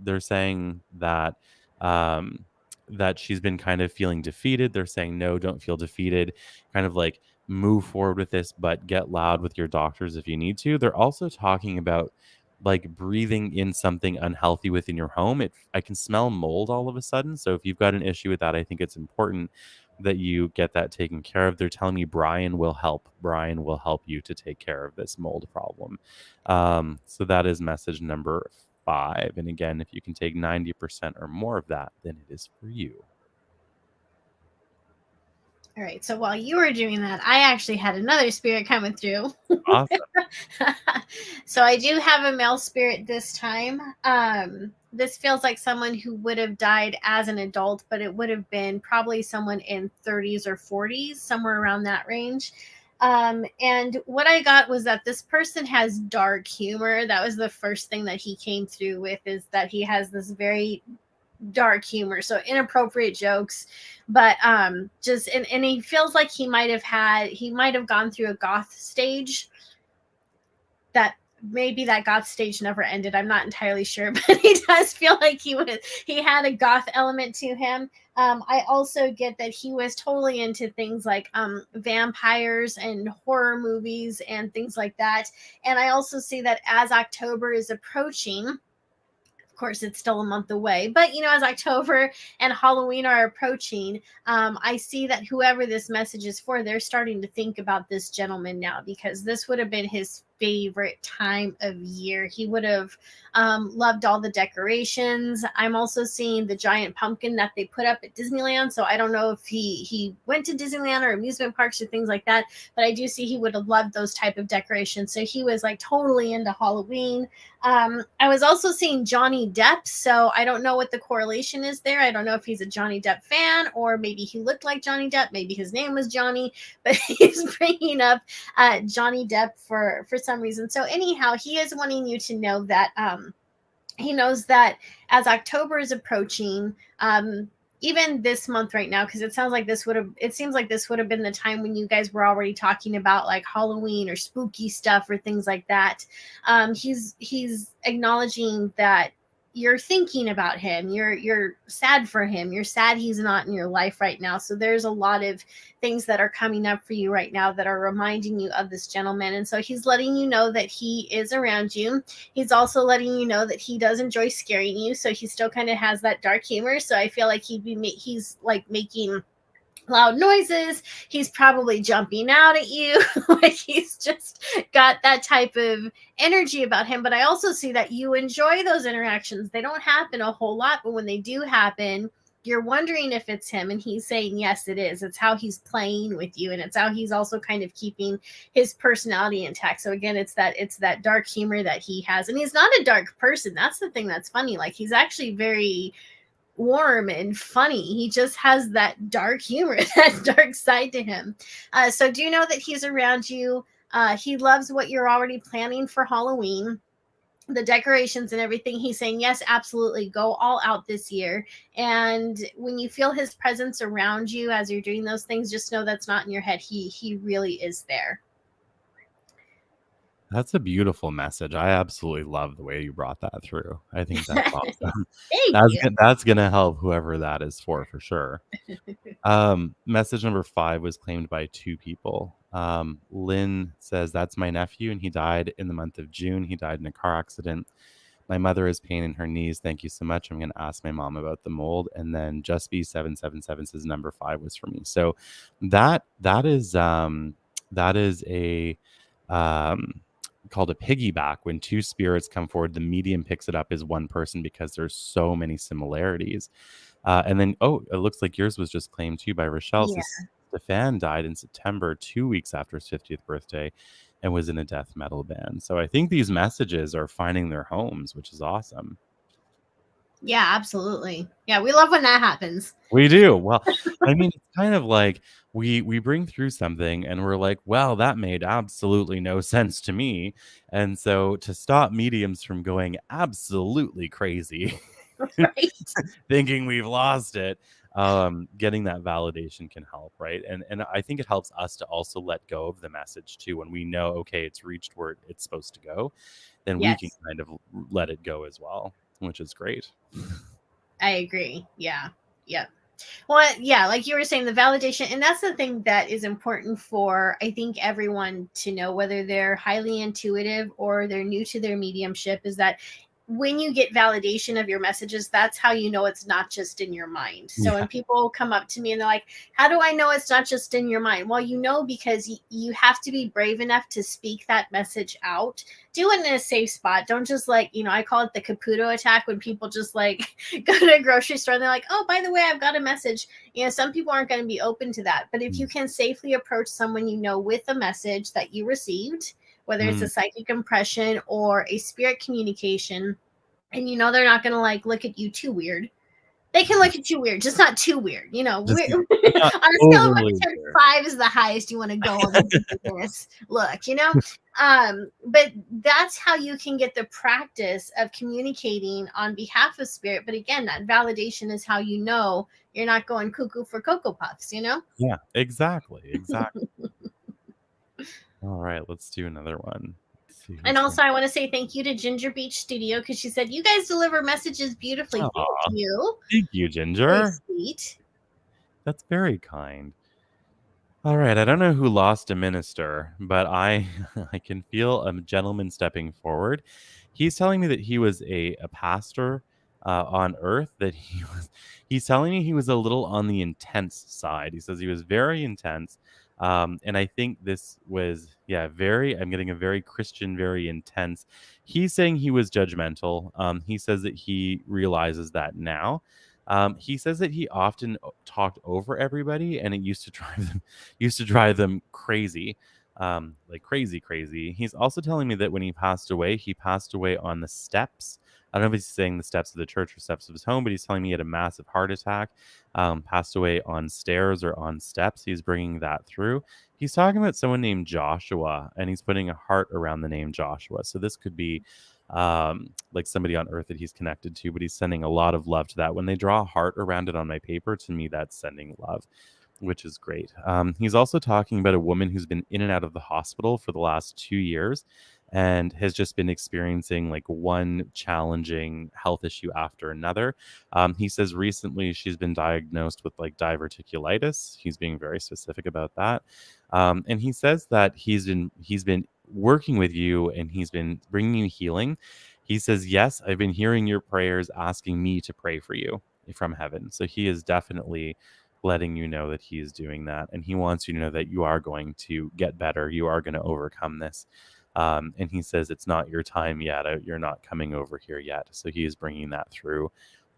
they're saying that um, that she's been kind of feeling defeated. They're saying no, don't feel defeated. Kind of like move forward with this, but get loud with your doctors if you need to. They're also talking about like breathing in something unhealthy within your home. I can smell mold all of a sudden. So if you've got an issue with that, I think it's important that you get that taken care of. They're telling me Brian will help. Brian will help you to take care of this mold problem. So that is message number 5. And again, if you can take 90% or more of that, then it is for you. All right. So while you were doing that, I actually had another spirit coming through. Awesome. So I do have a male spirit this time. This feels like someone who would have died as an adult, but it would have been probably someone in 30s or 40s, somewhere around that range. And what I got was that this person has dark humor. That was the first thing that he came through with, is that he has this very dark humor, so inappropriate jokes, but just and he feels like he might have gone through a goth stage. That maybe that goth stage never ended, I'm not entirely sure, but he does feel like he had a goth element to him. I also get that he was totally into things like vampires and horror movies and things like that. And I also see that as October is approaching, of course it's still a month away, but as October and Halloween are approaching, I see that whoever this message is for, they're starting to think about this gentleman now, because this would have been his favorite time of year. He would have loved all the decorations. I'm also seeing the giant pumpkin that they put up at Disneyland, so I don't know if he went to Disneyland or amusement parks or things like that, but I do see he would have loved those type of decorations. So he was like totally into Halloween. I was also seeing Johnny Depp, so I don't know what the correlation is there. I don't know if he's a Johnny Depp fan, or maybe he looked like Johnny Depp, maybe his name was Johnny, but he's bringing up Johnny Depp for some reason. So anyhow, he is wanting you to know that he knows that as October is approaching, even this month right now, because it seems like this would have been the time when you guys were already talking about like Halloween or spooky stuff or things like that. He's acknowledging that you're thinking about him, you're sad for him, you're sad he's not in your life right now. So there's a lot of things that are coming up for you right now that are reminding you of this gentleman. And so he's letting you know that he is around you. He's also letting you know that he does enjoy scaring you, so he still kind of has that dark humor. So I feel like he's like making loud noises. He's probably jumping out at you. Like he's just got that type of energy about him. But I also see that you enjoy those interactions. They don't happen a whole lot, but when they do happen, you're wondering if it's him, and he's saying yes, it is. It's how he's playing with you, and it's how he's also kind of keeping his personality intact. So again, it's that dark humor that he has. And he's not a dark person. That's the thing that's funny. Like he's actually very warm and funny. He just has that dark humor, that dark side to him. So do know that he's around you. He loves what you're already planning for Halloween, the decorations and everything. He's saying, yes, absolutely, go all out this year. And when you feel his presence around you as you're doing those things, just know that's not in your head. He really is there. That's a beautiful message. I absolutely love the way you brought that through. I think that's awesome. Thank you. That's gonna help whoever that is for sure. Message number 5 was claimed by 2 people. Lynn says, that's my nephew, and he died in the month of June. He died in a car accident. My mother has pain in her knees. Thank you so much. I'm going to ask my mom about the mold. And then Just Be 777 says number 5 was for me. So that is a called a piggyback. When 2 spirits come forward, the medium picks it up as one person because there's so many similarities. And then, it looks like yours was just claimed too by Rochelle. Yeah. So Stefan died in September, 2 weeks after his 50th birthday, and was in a death metal band. So I think these messages are finding their homes, which is awesome. Yeah, absolutely. Yeah, we love when that happens. We do. Well, I mean, it's kind of like we bring through something and we're like, well, that made absolutely no sense to me. And so to stop mediums from going absolutely crazy, Right. thinking we've lost it, getting that validation can help, right? And I think it helps us to also let go of the message too. When we know, okay, it's reached where it's supposed to go, then we can Yes, kind of let it go as well, which is great. I agree. Yeah. Yep. Well, yeah, like you were saying, the validation, and that's the thing that is important for, I think, everyone to know, whether they're highly intuitive or they're new to their mediumship, is that when you get validation of your messages, that's how you know it's not just in your mind. So when Yeah. people come up to me and they're like, how do I know it's not just in your mind? Well, you know, because you have to be brave enough to speak that message out. Do it in a safe spot. Don't just like, I call it the Caputo attack, when people just like go to a grocery store and they're like, oh, by the way, I've got a message. Some people aren't going to be open to that. But if you can safely approach someone with a message that you received, whether it's a psychic impression or a spirit communication, and they're not going to like look at you too weird. They can look at you weird, just not too weird. Just On not a scale of 1 overly to 10, weird. 5 is the highest you want to go on the weirdness look. But that's how you can get the practice of communicating on behalf of spirit. But again, that validation is how you know you're not going cuckoo for Cocoa Puffs. Yeah, exactly. All right, let's do another one. Let's see And who's also, I want to say thank you to Ginger Beach Studio, because she said you guys deliver messages beautifully. Thank Aw, you. thank you, Very Ginger. sweet. That's very kind. All right, I don't know who lost a minister, but I I can feel a gentleman stepping forward. He's telling me that he was a pastor on earth, that he's telling me he was a little on the intense side. He says he was very intense. And I think this was, I'm getting a very Christian, very intense. He's saying he was judgmental. He says that he realizes that now. He says that he often talked over everybody, and it used to drive them crazy, like crazy. He's also telling me that when he passed away on the steps. I don't know if he's saying the steps of the church or steps of his home, but he's telling me he had a massive heart attack, passed away on stairs or on steps. He's bringing that through. He's talking about someone named Joshua, and he's putting a heart around the name Joshua. So this could be like somebody on earth that he's connected to, but he's sending a lot of love to that. When they draw a heart around it on my paper, to me, that's sending love, which is great. He's also talking about a woman who's been in and out of the hospital for the last 2 years. and has just been experiencing like one challenging health issue after another. He says recently she's been diagnosed with like diverticulitis. He's being very specific about that. And he says that he's been working with you and he's been bringing you healing. He says, "Yes, I've been hearing your prayers asking me to pray for you from heaven." So he is definitely letting you know that he is doing that. And he wants you to know that you are going to get better. You are going to overcome this. And he says, it's not your time yet. You're not coming over here yet. So he is bringing that through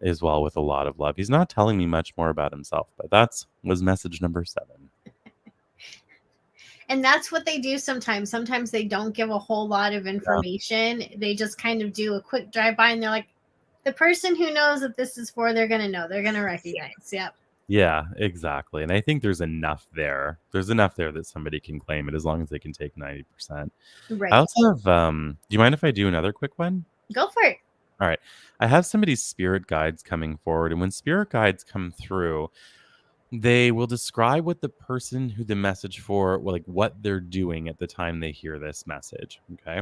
as well with a lot of love. He's not telling me much more about himself, but was message number 7. And that's what they do sometimes. Sometimes they don't give a whole lot of information. Yeah. They just kind of do a quick drive-by, and they're like, the person who knows that this is for, they're going to know. They're going to recognize. Yep. Yeah, exactly. And I think there's enough there. There's enough there that somebody can claim it as long as they can take 90%. Right. I also have, do you mind if I do another quick one? Go for it. All right. I have somebody's spirit guides coming forward. And when spirit guides come through, they will describe what the person who the message for, like what they're doing at the time they hear this message. Okay.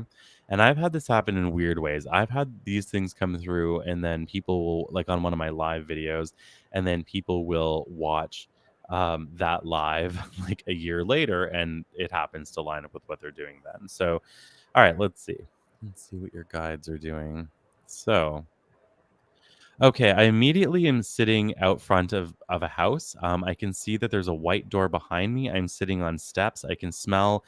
And I've had this happen in weird ways. I've had these things come through, and then people will, like on one of my live videos, and then people will watch that live like a year later, and it happens to line up with what they're doing then. So, all right, let's see. Let's see what your guides are doing. So, okay, I immediately am sitting out front of a house. I can see that there's a white door behind me. I'm sitting on steps. I can smell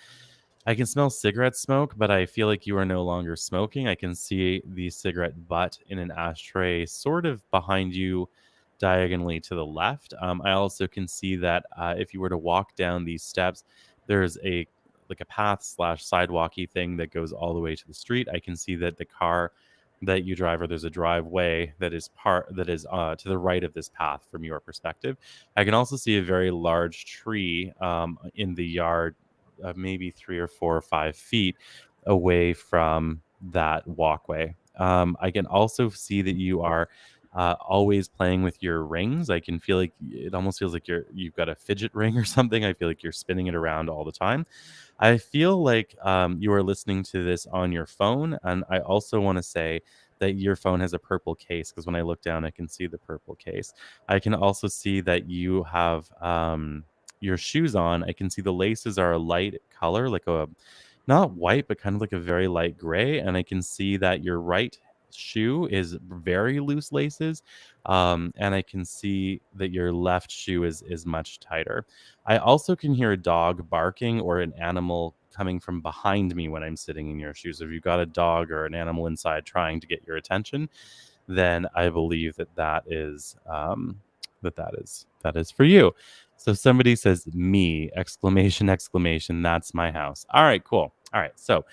cigarette smoke, but I feel like you are no longer smoking. I can see the cigarette butt in an ashtray sort of behind you diagonally to the left. I also can see that if you were to walk down these steps, there's a like a path slash sidewalky thing that goes all the way to the street. I can see that the car that you drive, or there's a driveway that is to the right of this path from your perspective. I can also see a very large tree in the yard, maybe 3 or 4 or 5 feet away from that walkway. I can also see that you are always playing with your rings. I can feel like it almost feels like you've got a fidget ring or something. I feel like you're spinning it around all the time. I feel like you are listening to this on your phone. And I also want to say that your phone has a purple case, because when I look down, I can see the purple case. I can also see that you have your shoes on. I can see the laces are a light color, like a not white, but kind of like a very light gray. And I can see that your right shoe is very loose laces. And I can see that your left shoe is much tighter. I also can hear a dog barking or an animal coming from behind me when I'm sitting in your shoes. If you've got a dog or an animal inside trying to get your attention, then I believe that is for you. So somebody says me, exclamation, exclamation. That's my house. All right, cool. All right. So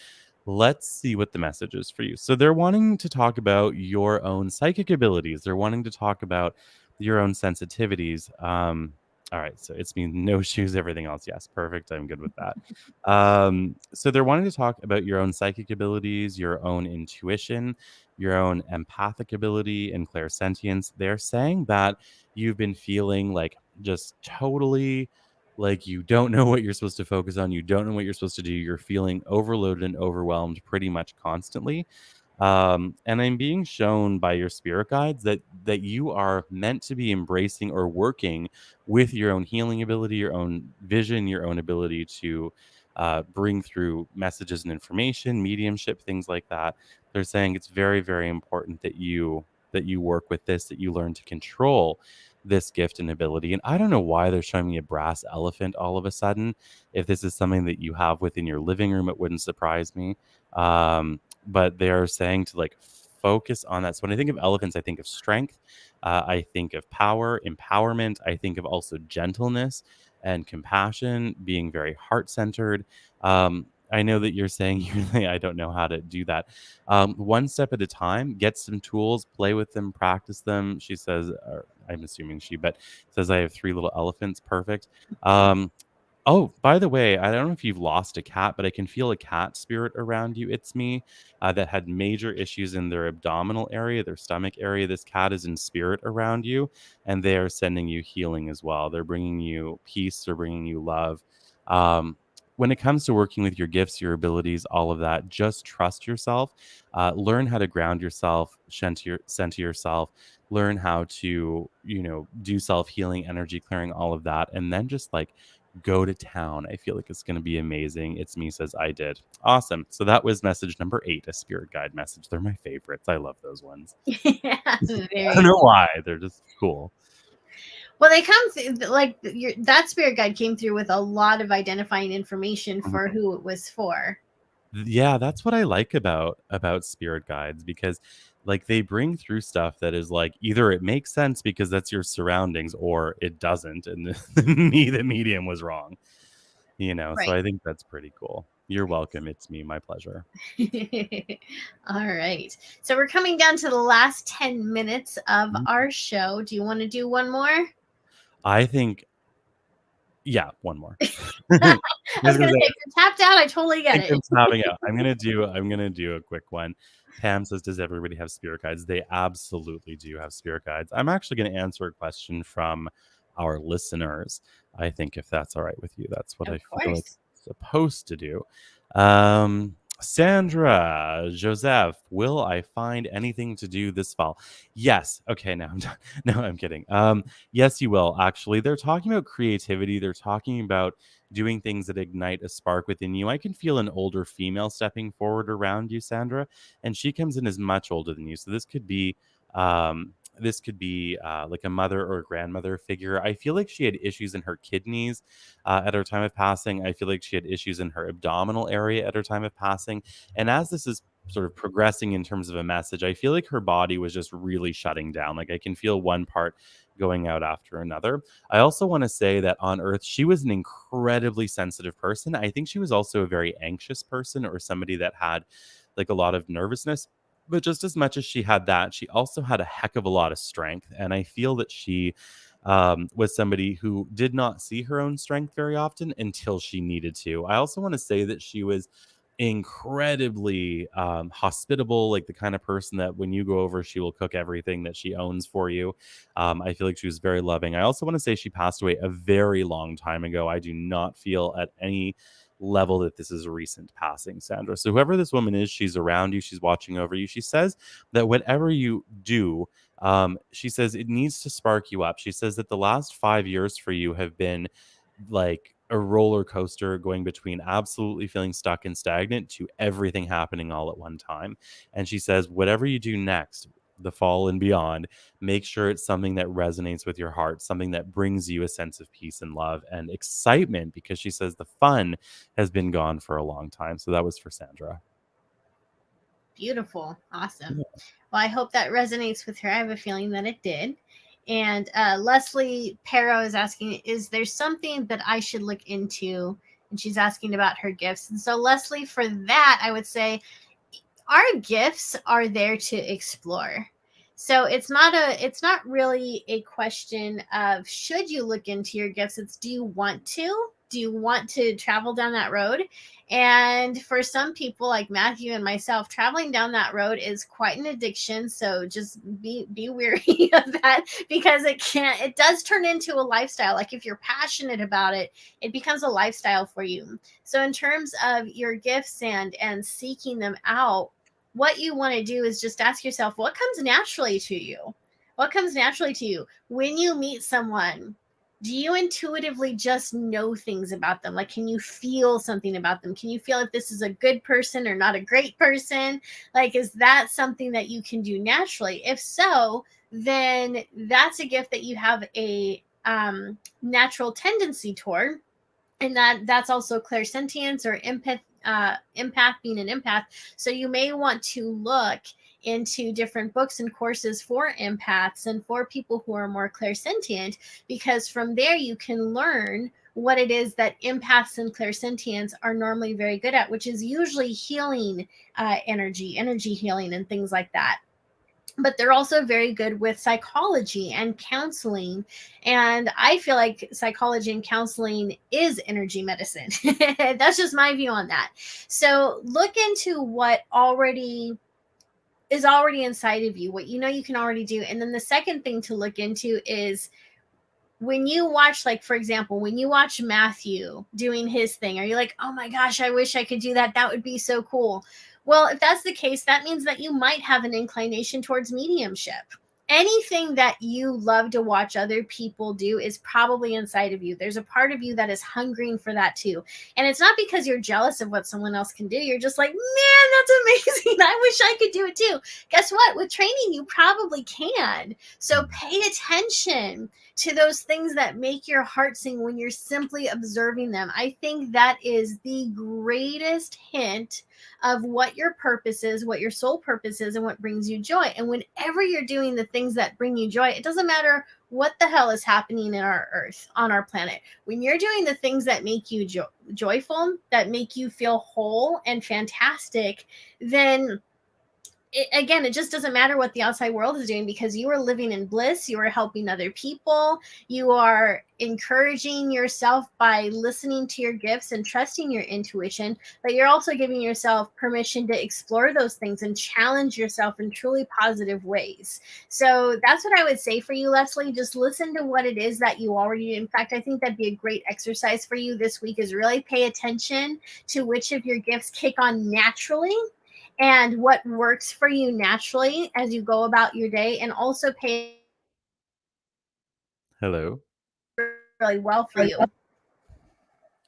let's see what the message is for you. So they're wanting to talk about your own psychic abilities. They're wanting to talk about your own sensitivities. All right, so it's me, no shoes, everything else. Yes, perfect. I'm good with that. So they're wanting to talk about your own psychic abilities, your own intuition, your own empathic ability, and clairsentience. They're saying that you've been feeling like just totally like you don't know what you're supposed to focus on. You don't know what you're supposed to do. You're feeling overloaded and overwhelmed pretty much constantly. And I'm being shown by your spirit guides that you are meant to be embracing or working with your own healing ability, your own vision, your own ability to bring through messages and information, mediumship, things like that. They're saying it's very, very important that you work with this, that you learn to control this gift and ability. And I don't know why they're showing me a brass elephant all of a sudden. If this is something that you have within your living room, it wouldn't surprise me. But they are saying to like focus on that. So when I think of elephants, I think of strength. I think of power, empowerment. I think of also gentleness and compassion, being very heart-centered. I know that you're saying I don't know how to do that. One step at a time, get some tools, play with them, practice them. She says, or I'm assuming but says I have 3 little elephants. Perfect. Oh, by the way, I don't know if you've lost a cat, but I can feel a cat spirit around you. It's me that had major issues in their abdominal area, their stomach area. This cat is in spirit around you, and they are sending you healing as well. They're bringing you peace. They're bringing you love. Um, when it comes to working with your gifts, your abilities, all of that, just trust yourself. Learn how to ground yourself, center yourself. Learn how to, do self healing, energy clearing, all of that, and then just like go to town. I feel like it's going to be amazing. It's me says I did. Awesome. So that was message number 8, a spirit guide message. They're my favorites. I love those ones. Yeah, I don't know why. They're just cool. Well, they come through, like that spirit guide came through with a lot of identifying information for who it was for. Yeah, that's what I like about spirit guides, because like they bring through stuff that is like either it makes sense because that's your surroundings, or it doesn't, and the medium was wrong. So Right. I think that's pretty cool. You're welcome. It's me, my pleasure. All right. So we're coming down to the last 10 minutes of Mm. our show. Do you want to do one more? I think, yeah, one more. I was This gonna is say, if you're tapped out, I totally get think it. I'm snapping out. I'm gonna do a quick one. Pam says, "Does everybody have spirit guides?" They absolutely do have spirit guides. I'm actually going to answer a question from our listeners. I think if that's all right with you, that's what Of I feel like course. I'm supposed to do. Sandra, Joseph, will I find anything to do this fall? Yes. Okay. No, no, I'm kidding. Yes, you will. Actually, they're talking about creativity. They're talking about doing things that ignite a spark within you. I can feel an older female stepping forward around you, Sandra, and she comes in as much older than you. So this could be like a mother or a grandmother figure. I feel like she had issues in her kidneys at her time of passing. I feel like she had issues in her abdominal area at her time of passing. And as this is sort of progressing in terms of a message, I feel like her body was just really shutting down. Like I can feel one part going out after another. I also want to say that on Earth, she was an incredibly sensitive person. I think she was also a very anxious person, or somebody that had like a lot of nervousness. But just as much as she had that, she also had a heck of a lot of strength. And I feel that she was somebody who did not see her own strength very often until she needed to. I also want to say that she was incredibly hospitable, like the kind of person that when you go over, she will cook everything that she owns for you. I feel like she was very loving. I also want to say she passed away a very long time ago. I do not feel at any level that this is a recent passing, Sandra. So whoever this woman is, she's around you, she's watching over you. She says that whatever you do, she says it needs to spark you up. She says that the last 5 years for you have been like a roller coaster, going between absolutely feeling stuck and stagnant to everything happening all at one time. And she says, whatever you do next, the fall and beyond, make sure it's something that resonates with your heart, something that brings you a sense of peace and love and excitement, because she says the fun has been gone for a long time. So that was for Sandra. Beautiful. Awesome. Yeah. Well, I hope that resonates with her. I have a feeling that it did. And Leslie Perro is asking, is there something that I should look into? And she's asking about her gifts. And so, Leslie, for that, I would say our gifts are there to explore. So it's not really a question of should you look into your gifts. It's do you want to? Do you want to travel down that road? And for some people like Matthew and myself, traveling down that road is quite an addiction. So just be wary of that, because it does turn into a lifestyle. Like if you're passionate about it, it becomes a lifestyle for you. So in terms of your gifts and seeking them out, what you want to do is just ask yourself, what comes naturally to you? What comes naturally to you when you meet someone? Do you intuitively just know things about them? Like, can you feel something about them? Can you feel if this is a good person or not a great person? Like, is that something that you can do naturally? If so, then that's a gift that you have a natural tendency toward, and that's also clairsentience or empath, being an empath. So you may want to look into different books and courses for empaths and for people who are more clairsentient, because from there you can learn what it is that empaths and clairsentients are normally very good at, which is usually healing energy healing and things like that. But they're also very good with psychology and counseling. And I feel like psychology and counseling is energy medicine. That's just my view on that. So look into what is already inside of you, what you know you can already do. And then the second thing to look into is when you watch, like, for example, when you watch Matthew doing his thing, are you like, oh my gosh, I wish I could do that? That would be so cool. Well, if that's the case, that means that you might have an inclination towards mediumship. Anything that you love to watch other people do is probably inside of you. There's a part of you that is hungering for that too. And it's not because you're jealous of what someone else can do. You're just like, man, that's amazing. I wish I could do it too. Guess what? With training, you probably can. So pay attention to those things that make your heart sing when you're simply observing them. I think that is the greatest hint of what your purpose is, what your soul purpose is, and what brings you joy. And whenever you're doing the things that bring you joy, it doesn't matter what the hell is happening in our earth, on our planet. When you're doing the things that make you joyful, that make you feel whole and fantastic, then it just doesn't matter what the outside world is doing, because you are living in bliss. You are helping other people. You are encouraging yourself by listening to your gifts and trusting your intuition, but you're also giving yourself permission to explore those things and challenge yourself in truly positive ways. So that's what I would say for you, Leslie. Just listen to what it is that you already do. In fact, I think that'd be a great exercise for you this week, is really pay attention to which of your gifts kick on naturally and what works for you naturally as you go about your day, and also pay Hello. really well for you.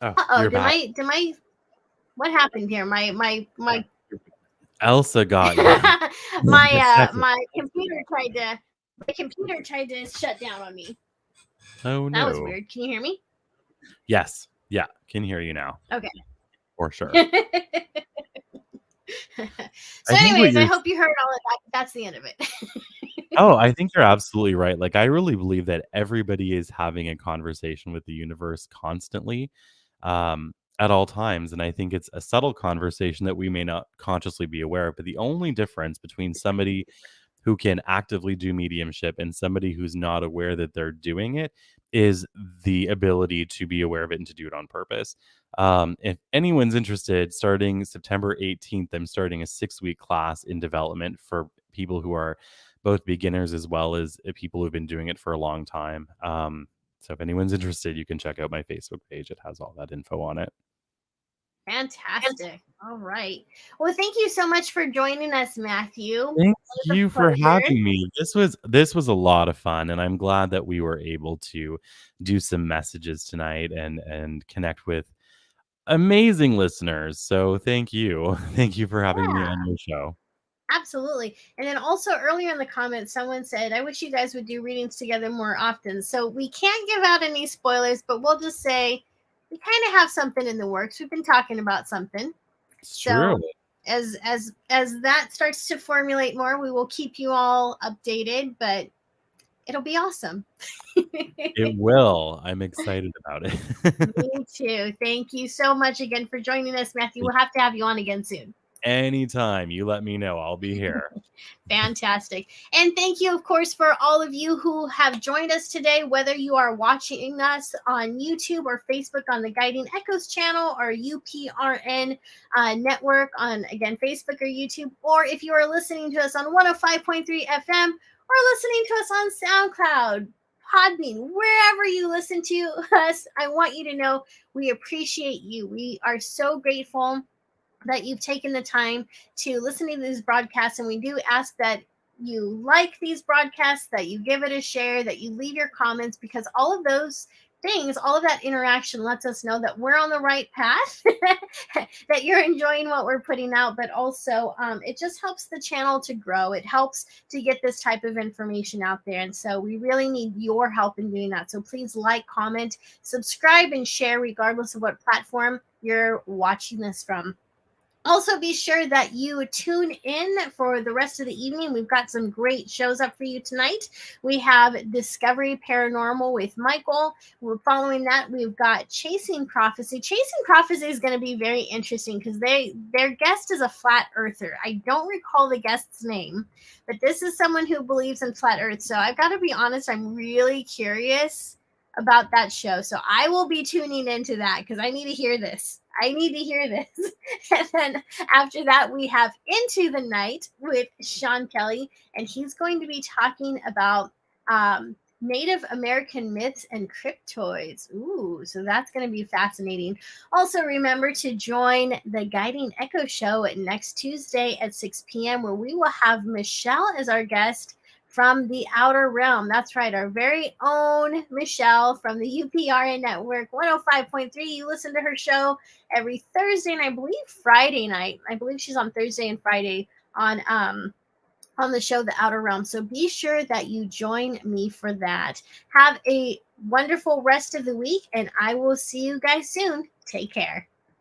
Oh, Uh-oh, you're did back. my what happened here? My Elsa got you. my computer tried to shut down on me. Oh That was no. weird. Can you hear me? Yes. Yeah. Can hear you now. Okay. For sure. So I think what anyways, I you're hope you heard all of that. That's the end of it. Oh, I think you're absolutely right. Like, I really believe that everybody is having a conversation with the universe constantly, at all times. And I think it's a subtle conversation that we may not consciously be aware of. But the only difference between somebody who can actively do mediumship and somebody who's not aware that they're doing it is the ability to be aware of it and to do it on purpose. If anyone's interested, starting September 18th, I'm starting a 6-week class in development for people who are both beginners as well as people who've been doing it for a long time. So if anyone's interested, you can check out my Facebook page. It has all that info on it. Fantastic. All right. Well, thank you so much for joining us, Matthew. Thank It was a you for pleasure. having me. This was a lot of fun, and I'm glad that we were able to do some messages tonight and connect with amazing listeners. So thank you. Thank you for having me Yeah, on your show. absolutely. And then also earlier in the comments, someone said, I wish you guys would do readings together more often. So we can't give out any spoilers, but we'll just say we kind of have something in the works. We've been talking about something. It's true. So as that starts to formulate more, we will keep you all updated, but it'll be awesome. It will. I'm excited about it. Me too. Thank you so much again for joining us, Matthew. We'll have to have you on again soon. Anytime you let me know, I'll be here. Fantastic. And thank you, of course, for all of you who have joined us today, whether you are watching us on YouTube or Facebook on the Guiding Echoes channel or UPRN network on, again, Facebook or YouTube, or if you are listening to us on 105.3 FM or listening to us on SoundCloud, Podbean, wherever you listen to us, I want you to know we appreciate you. We are so grateful that you've taken the time to listen to these broadcasts. And we do ask that you like these broadcasts, that you give it a share, that you leave your comments, because all of those things, all of that interaction lets us know that we're on the right path, that you're enjoying what we're putting out, but also it just helps the channel to grow. It helps to get this type of information out there. And so we really need your help in doing that. So please like, comment, subscribe, and share, regardless of what platform you're watching this from. Also, be sure that you tune in for the rest of the evening. We've got some great shows up for you tonight. We have Discovery Paranormal with Michael. Following that, we've got Chasing Prophecy. Chasing Prophecy is going to be very interesting because their guest is a flat earther. I don't recall the guest's name, but this is someone who believes in flat earth. So I've got to be honest, I'm really curious about that show. So I will be tuning into that because I need to hear this. And then after that, we have Into the Night with Sean Kelly, and he's going to be talking about Native American myths and cryptoids. Ooh, so that's going to be fascinating. Also, remember to join the Guiding Echo Show next Tuesday at 6 p.m., where we will have Michelle as our guest from the Outer Realm. That's right, our very own Michelle from the UPRN Network 105.3. You listen to her show every Thursday and I believe Friday night. I believe she's on Thursday and Friday on the show The Outer Realm. So be sure that you join me for that. Have a wonderful rest of the week, and I will see you guys soon. Take care.